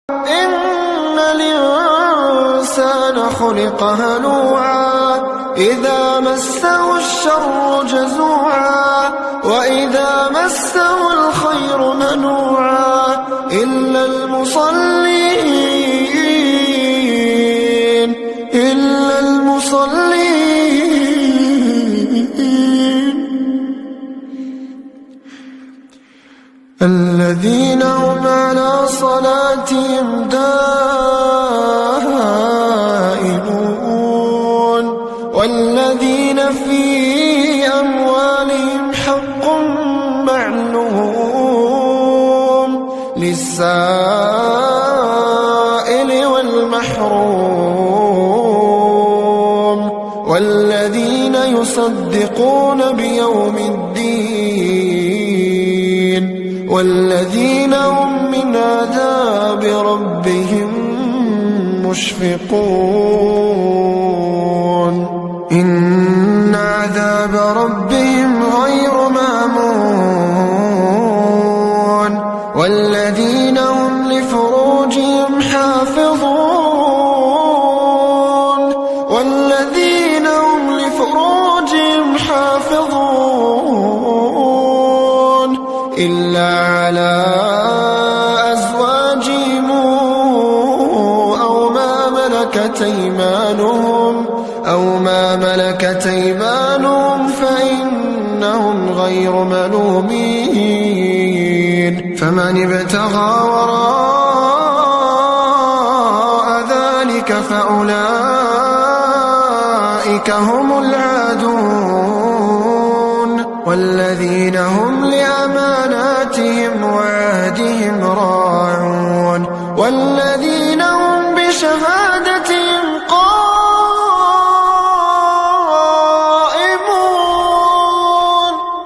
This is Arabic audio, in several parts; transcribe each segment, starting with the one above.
إن الإنسان خلق هلوعا إذا مسه الشر جزوعا وإذا مسه الخير منوعا إلا المصلين الذين هم على صلاتهم دائمون والذين في أموالهم حق معلوم للسائل والمحروم والذين يصدقون بيوم الدين والذين هم من عذاب ربهم مشفقون إن عذاب ربهم غير مأمون والذين هم لفروجهم حافظون والذين هم لفروجهم حافظون إلا على أزواجهم أو ما ملكت أيمانهم فإنهم غير ملومين فمن ابتغى وراء ذلك فأولئك هم العادون والذين هم لأماناتهم وعهدهم راعون والذين هم بشهادتهم قائمون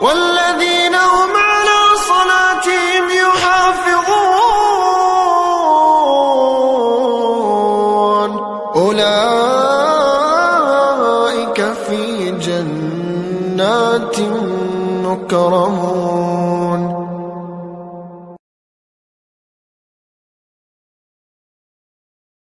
والذين هم على صلاتهم يحافظون أولئك في جنات مكرمون